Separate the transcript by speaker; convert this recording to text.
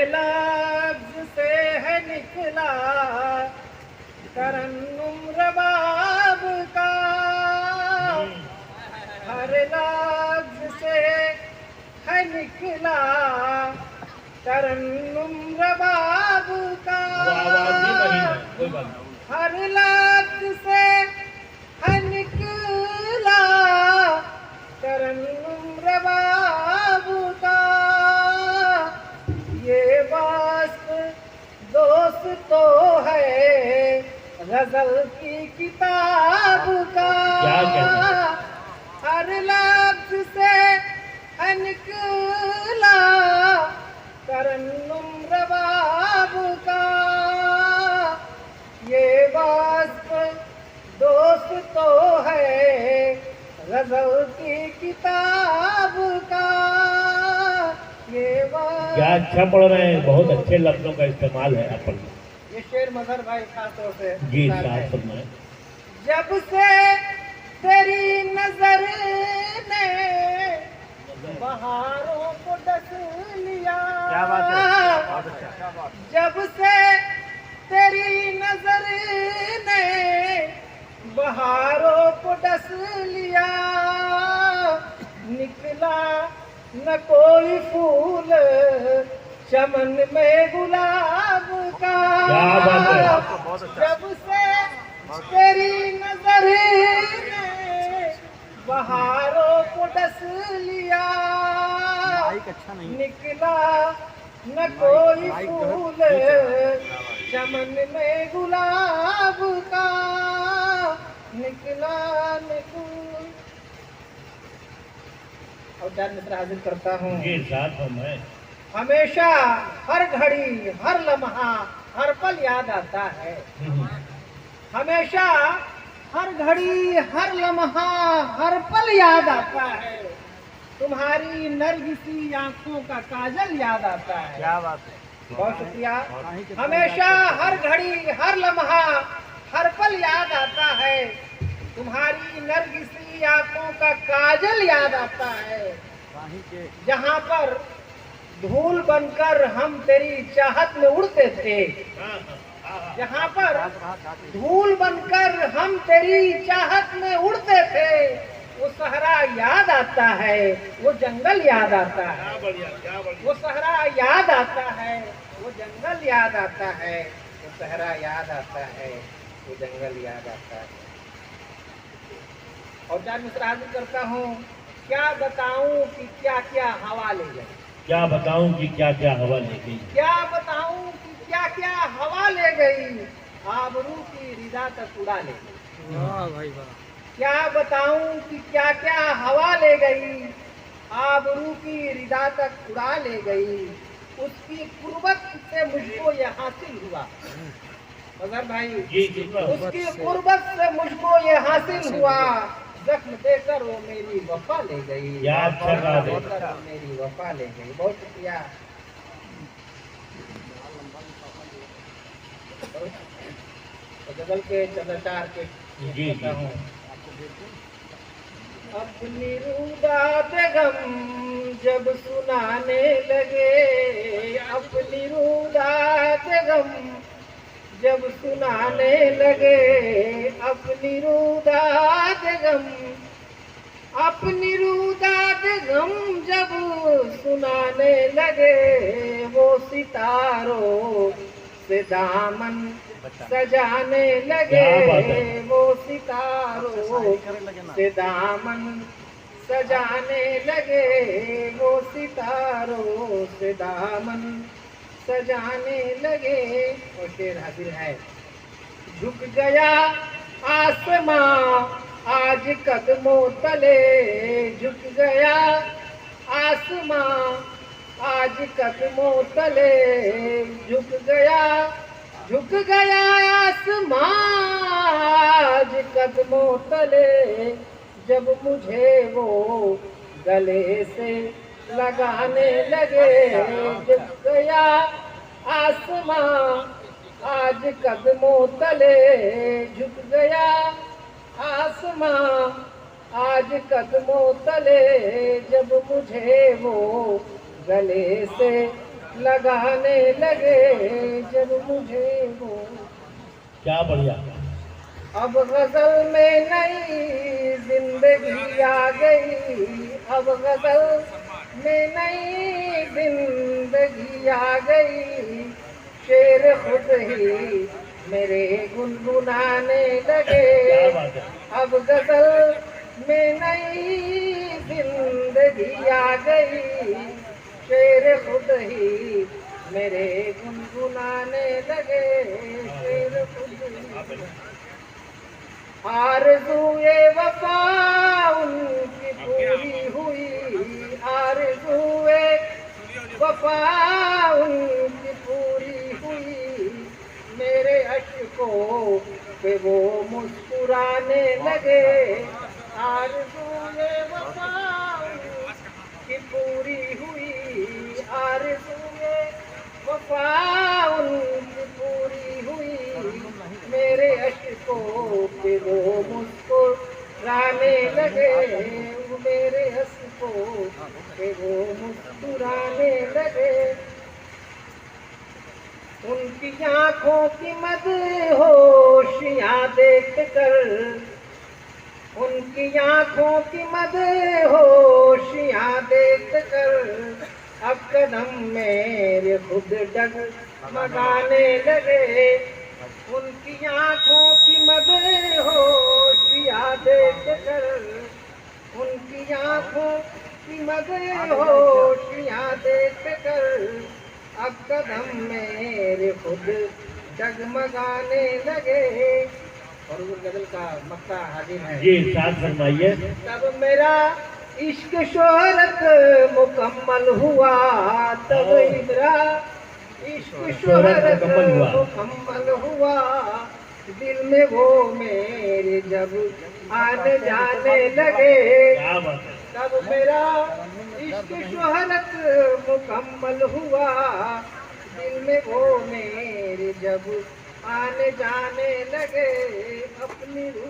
Speaker 1: लफ्ज से है निकला तरन्नुम रबाब का, हर लफ्ज से है निकला तरन्नुम रबाब का, हर लफ्ज से है निकला तरन्नुम रबाब का। ये वास्प दोस्त तो है गजल की किताब का, हर लफ्ज से है निकला तरन्नुम रबाब का। ये वास्प दोस्त तो है गजल की किताब का। ये
Speaker 2: क्या अच्छा पढ़ रहे हैं, बहुत अच्छे लफ्जों का इस्तेमाल है अपन।
Speaker 1: ये शेर मजहर भाई खास तौर से
Speaker 2: जी साहब सुनाए।
Speaker 1: जब से तेरी नजर ने बहारों को डस लिया,
Speaker 3: क्या बात है,
Speaker 1: जब से तेरी नजर ने बहारों को डस लिया, निकला न कोई फूल चमन में गुलाब का।
Speaker 2: क्या बात है।
Speaker 1: जब से तेरी नजर ने बहारों को डस लिया, निकला न कोई फूल चमन में गुलाब का, निकला न कोई। और चार मित्र हाजिर करता हूँ।
Speaker 2: जी साथ हूँ मैं।
Speaker 1: हमेशा हर घड़ी हर लम्हा हर पल याद आता है, हमेशा हर घड़ी हर लम्हा हर पल याद आता है, तुम्हारी नरगिसी आंखों का काजल याद आता है।
Speaker 3: क्या बात है,
Speaker 1: बहुत शुक्रिया। हमेशा हर घड़ी हर लम्हा हर पल याद आता है, तुम्हारी नरगिसी आंखों का काजल याद आता है। जहाँ पर धूल बनकर हम तेरी चाहत में उड़ते थे, जहाँ पर धूल बनकर हम तेरी चाहत में उड़ते थे, वो सहरा याद आता है, वो जंगल याद आता है, वो सहरा याद आता है, वो जंगल याद आता है, वो सहरा याद आता है, वो जंगल याद आता है। और चार मित्र हाजिर करता हूँ। क्या बताऊं कि क्या क्या हवा ले गई,
Speaker 2: क्या बताऊं कि क्या क्या हवा ले गई,
Speaker 1: क्या बताऊं कि क्या क्या हवा ले गई, आबरू की रिदा तक उड़ा ले गई।
Speaker 3: वाह भाई वाह।
Speaker 1: क्या बताऊं कि क्या क्या हवा ले गई, आबरू की रिदा तक उड़ा ले गई, उसकी कुर्बत से मुझको ये हासिल हुआ। मगर भाई, उसकी कुर्बत से मुझको ये हासिल हुआ, जख्म देकर वो मेरी वफा ले गई, मेरी वफा ले गई। बहुत शुक्रिया। गजल के चंद्राचार के
Speaker 2: जी
Speaker 1: हूँ। अपनी रुदात गम जब सुनाने लगे, अपनी रुदात गम जब सुनाने लगे, अपनी रुदात गम, अपनी रुदात गम जब सुनाने लगे, वो सितारों से दामन सजाने लगे, वो सितारों से दामन सजाने लगे, वो सितारों से दामन सजाने लगे। और शेर हाजिर है। झुक गया आसमां आज कदमों तले, झुक गया आसमां आज कदमों तले, झुक गया आसमां आज कदमों तले, जब मुझे वो गले से लगाने लगे, झुक गया आसमां आज कदमों तले, झुक गया आसमां आज कदमों तले, जब मुझे वो गले से लगाने लगे जब मुझे वो।
Speaker 2: क्या बढ़िया।
Speaker 1: अब गजल में नई जिंदगी आ गई, अब गजल में नई जिंदगी आ गई, शेर खुद ही मेरे गुनगुनाने लगे।
Speaker 2: क्या बात है।
Speaker 1: अब गजल में नई जिंदगी आ गई, शेर खुद ही मेरे गुनगुनाने लगे, शेर खुद ही। आरज़ूए वफा उनकी पूरी हुई, आरज़ूए वफा उनकी पूरी हुई, मेरे अश्कों पे वो मुस्कुराने लगे। आरज़ूए वफा उनकी पूरी हुई, आरज़ूए वफा उनकी पूरी हुई, मेरे अश्कों पे वो मुस्कुराने लगे, मेरे अश्कों पे वो मुस्कुराने लगे। उनकी आँखों की मदहोशियाँ देख कर, उनकी आँखों की मदहोशियाँ देख कर, अब कदम मेरे खुद डगमगाने लगे। उनकी आँखों की मदहोशियाँ देख कर, उनकी आँखों की मदहोशियाँ देख कर, अब कदम मेरे खुद डगमगाने लगे। और उस गजल का मक्ता हाजिर है
Speaker 2: जी, साथ फरमाइए।
Speaker 1: तब मेरा इश्क शोहरत मुकम्मल हुआ, तब मेरा इश्क शोहरत मुकम्मल हुआ, दिल में वो मेरे जब आने जाने लगे।
Speaker 2: क्या बात है।
Speaker 1: तब मेरा इश्क शोहरत मुकम्मल हुआ, दिल में वो मेरे जब आने जाने लगे, अपनी रूह